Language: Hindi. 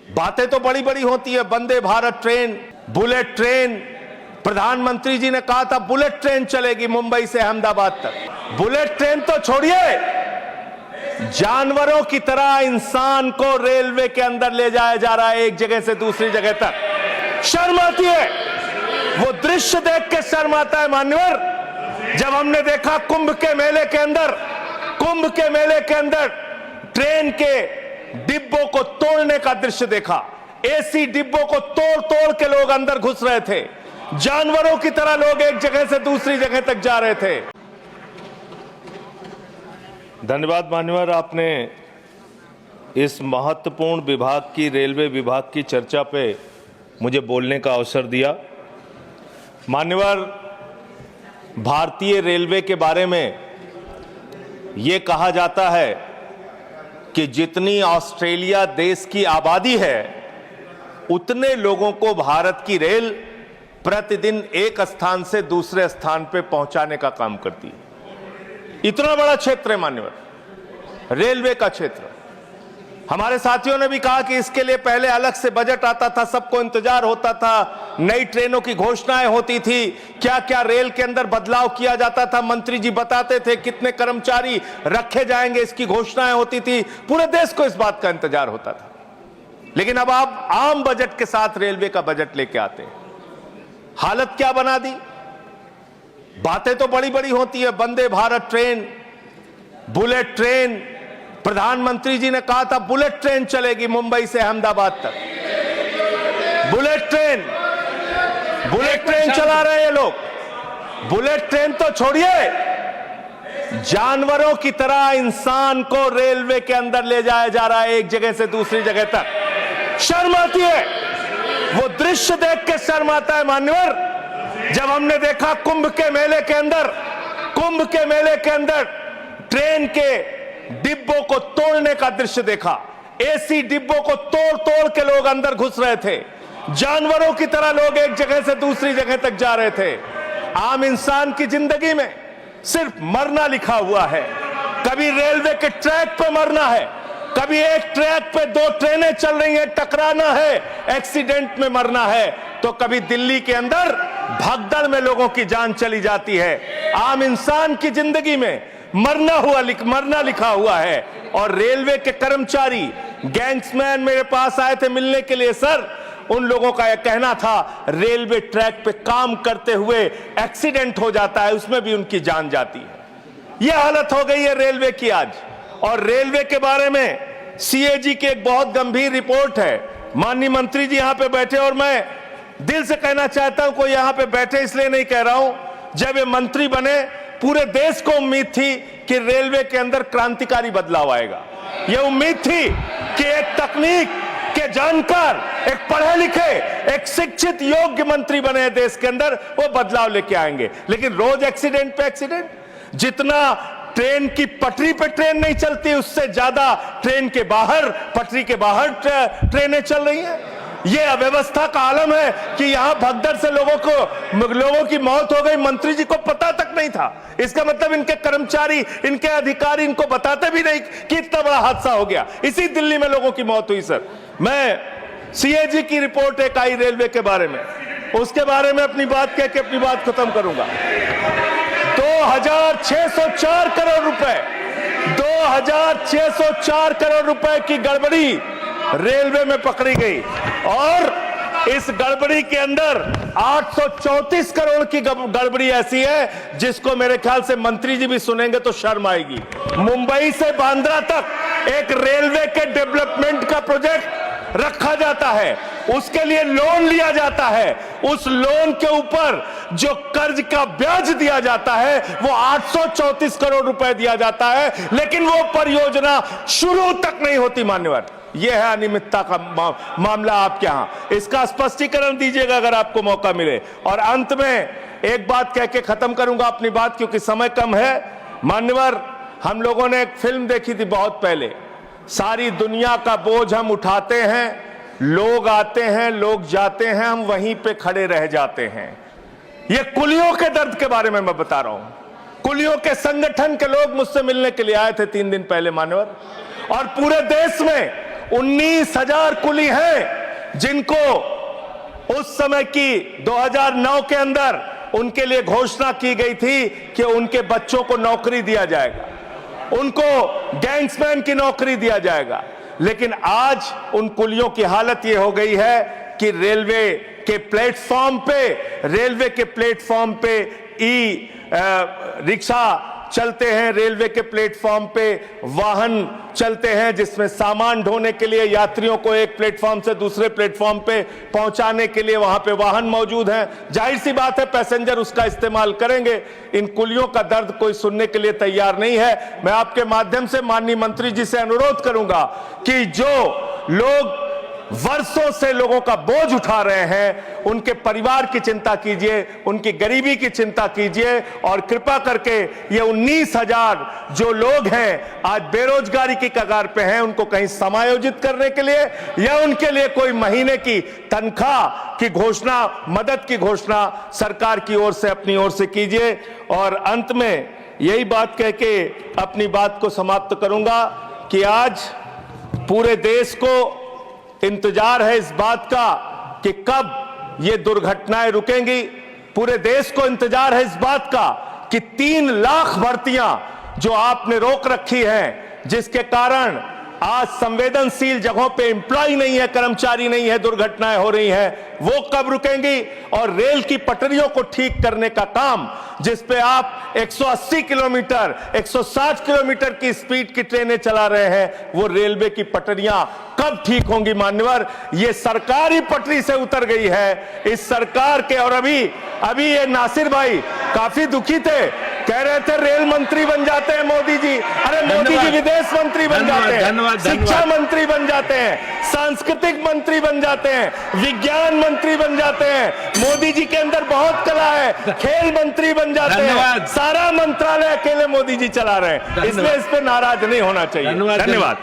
बातें तो बड़ी बड़ी होती है, Vande Bharat train, bullet train. प्रधानमंत्री जी ने कहा था बुलेट ट्रेन चलेगी मुंबई से अहमदाबाद तक। बुलेट ट्रेन तो छोड़िए, जानवरों की तरह इंसान को रेलवे के अंदर ले जाया जा रहा है, एक जगह से दूसरी जगह तक। शर्म आती है, वो दृश्य देख के शर्म आता है मान्यवर। जब हमने देखा कुंभ के मेले के अंदर ट्रेन के डिब्बों को तोड़ने का दृश्य देखा, एसी डिब्बों को तोड़ तोड़ के लोग अंदर घुस रहे थे, जानवरों की तरह लोग एक जगह से दूसरी जगह तक जा रहे थे। धन्यवाद मान्यवर, आपने इस महत्वपूर्ण विभाग की, रेलवे विभाग की चर्चा पे मुझे बोलने का अवसर दिया। मान्यवर, भारतीय रेलवे के बारे में ये कहा जाता है कि जितनी ऑस्ट्रेलिया देश की आबादी है उतने लोगों को भारत की रेल प्रतिदिन एक स्थान से दूसरे स्थान पे पहुंचाने का काम करती है। इतना बड़ा क्षेत्र है मान्यवर, रेलवे का क्षेत्र। हमारे साथियों ने भी कहा कि इसके लिए पहले अलग से बजट आता था, सबको इंतजार होता था, नई ट्रेनों की घोषणाएं होती थी, क्या क्या रेल के अंदर बदलाव किया जाता था, मंत्री जी बताते थे कितने कर्मचारी रखे जाएंगे, इसकी घोषणाएं होती थी, पूरे देश को इस बात का इंतजार होता था। लेकिन अब आप आम बजट के साथ रेलवे का बजट लेके आते हैं, हालत क्या बना दी। बातें तो बड़ी बड़ी होती है, Vande Bharat train, bullet train. प्रधानमंत्री जी ने कहा था बुलेट ट्रेन चलेगी मुंबई से अहमदाबाद तक। बुलेट ट्रेन चला रहे हैं ये लोग। बुलेट ट्रेन तो छोड़िए, जानवरों की तरह इंसान को रेलवे के अंदर ले जाया जा रहा है, एक जगह से दूसरी जगह तक। शर्म आती है, वो दृश्य देख के शर्म आता है मान्यवर। जब हमने देखा कुंभ के मेले के अंदर ट्रेन के डिब्बों को तोड़ने का दृश्य देखा, एसी डिब्बों को तोड़ तोड़ के लोग अंदर घुस रहे थे, जानवरों की तरह लोग एक जगह से दूसरी जगह तक जा रहे थे। आम इंसान की जिंदगी में सिर्फ मरना लिखा हुआ है। कभी रेलवे के ट्रैक पे मरना है, कभी एक ट्रैक पे दो ट्रेनें चल रही हैं, टकराना है, एक्सीडेंट में मरना है, तो कभी दिल्ली के अंदर भगदड़ में लोगों की जान चली जाती है। आम इंसान की जिंदगी में मरना लिखा हुआ है। और रेलवे के कर्मचारी, गैंग्समैन मेरे पास आए थे मिलने के लिए। सर, उन लोगों का यह कहना था रेलवे ट्रैक पे काम करते हुए एक्सीडेंट हो जाता है, उसमें भी उनकी जान जाती है। यह हालत हो गई है रेलवे की आज। और रेलवे के बारे में सीएजी की एक बहुत गंभीर रिपोर्ट है। माननीय मंत्री जी यहां पे बैठे, और मैं दिल से कहना चाहता हूं, कोई यहां पे बैठे इसलिए नहीं कह रहा हूं, जब ये मंत्री बने पूरे देश को उम्मीद थी कि रेलवे के अंदर क्रांतिकारी बदलाव आएगा। यह उम्मीद थी कि एक तकनीक के जानकार, एक पढ़े लिखे, एक शिक्षित योग्य मंत्री बने देश के अंदर, वो बदलाव लेके आएंगे। लेकिन रोज एक्सीडेंट पे एक्सीडेंट। जितना ट्रेन की पटरी पे ट्रेन नहीं चलती, उससे ज्यादा ट्रेन के बाहर, पटरी के बाहर ट्रेनें चल रही हैं। यह अव्यवस्था का आलम है कि यहां भगदड़ से लोगों की मौत हो गई, मंत्री जी को पता तक नहीं था। इसका मतलब इनके कर्मचारी, इनके अधिकारी इनको बताते भी नहीं कि इतना बड़ा हादसा हो गया। इसी दिल्ली में लोगों की मौत हुई। सर, मैं सीएजी की रिपोर्ट एक आई रेलवे के बारे में, उसके बारे में अपनी बात कह के अपनी बात खत्म करूंगा। 2604 करोड़ रुपए, 2604 करोड़ रुपए की गड़बड़ी रेलवे में पकड़ी गई। और इस गड़बड़ी के अंदर 834 करोड़ की गड़बड़ी ऐसी है जिसको मेरे ख्याल से मंत्री जी भी सुनेंगे तो शर्म आएगी। मुंबई से बांद्रा तक एक रेलवे के डेवलपमेंट का प्रोजेक्ट रखा जाता है, उसके लिए लोन लिया जाता है, उस लोन के ऊपर जो कर्ज का ब्याज दिया जाता है वो 834 करोड़ रुपए दिया जाता है, लेकिन वो परियोजना शुरू तक नहीं होती। मान्यवर, यह है अनियमितता का मामला आपके यहां। इसका स्पष्टीकरण दीजिएगा अगर आपको मौका मिले। और अंत में एक बात कह के खत्म करूंगा अपनी बात, क्योंकि समय कम है। मान्यवर, हम लोगों ने एक फिल्म देखी थी बहुत पहले, सारी दुनिया का बोझ हम उठाते हैं, लोग आते हैं, लोग जाते हैं, हम वहीं पे खड़े रह जाते हैं। ये कुलियों के दर्द के बारे में मैं बता रहा हूं। कुलियों के संगठन के लोग मुझसे मिलने के लिए आए थे 3 दिन पहले मान्यवर, और पूरे देश में 19,000 कुली हैं जिनको उस समय की 2009 के अंदर उनके लिए घोषणा की गई थी कि उनके बच्चों को नौकरी दिया जाएगा, उनको गैंग्समैन की नौकरी दिया जाएगा। लेकिन आज उन कुलियों की हालत यह हो गई है कि रेलवे के प्लेटफॉर्म पे ई रिक्शा चलते हैं, रेलवे के प्लेटफॉर्म पे वाहन चलते हैं जिसमें सामान ढोने के लिए यात्रियों को एक प्लेटफॉर्म से दूसरे प्लेटफॉर्म पे पहुंचाने के लिए वहां पे वाहन मौजूद हैं। जाहिर सी बात है पैसेंजर उसका इस्तेमाल करेंगे। इन कुलियों का दर्द कोई सुनने के लिए तैयार नहीं है। मैं आपके माध्यम से माननीय मंत्री जी से अनुरोध करूंगा कि जो लोग वर्षों से लोगों का बोझ उठा रहे हैं उनके परिवार की चिंता कीजिए, उनकी गरीबी की चिंता कीजिए और कृपा करके ये 19,000 जो लोग हैं आज बेरोजगारी की कगार पे हैं उनको कहीं समायोजित करने के लिए या उनके लिए कोई महीने की तनख्वाह की घोषणा, मदद की घोषणा सरकार की ओर से अपनी ओर से कीजिए। और अंत में यही बात कह के अपनी बात को समाप्त करूंगा कि आज पूरे देश को इंतजार है इस बात का कि कब ये दुर्घटनाएं रुकेंगी। पूरे देश को इंतजार है इस बात का कि 3 लाख भर्तियां जो आपने रोक रखी हैं, जिसके कारण आज संवेदनशील जगहों पे एम्प्लॉय नहीं है, कर्मचारी नहीं है, दुर्घटनाएं हो रही हैं, वो कब रुकेंगी। और रेल की पटरियों को ठीक करने का काम जिस पे आप 180 किलोमीटर 160 किलोमीटर की स्पीड की ट्रेनें चला रहे हैं, वो रेलवे की पटरियां कब ठीक होंगी मान्यवर। ये सरकार ही पटरी से उतर गई है इस सरकार के। और अभी ये नासिर भाई काफी दुखी थे, कह रहे थे रेल मंत्री बन जाते हैं मोदी जी। अरे मोदी जी विदेश मंत्री बन जाते हैं, शिक्षा मंत्री बन जाते हैं, सांस्कृतिक मंत्री बन जाते हैं, विज्ञान मंत्री बन जाते हैं। मोदी जी के अंदर बहुत कला है, खेल मंत्री बन जाते हैं। सारा मंत्रालय अकेले मोदी जी चला रहे हैं, इसलिए इस पे नाराज नहीं होना चाहिए। धन्यवाद।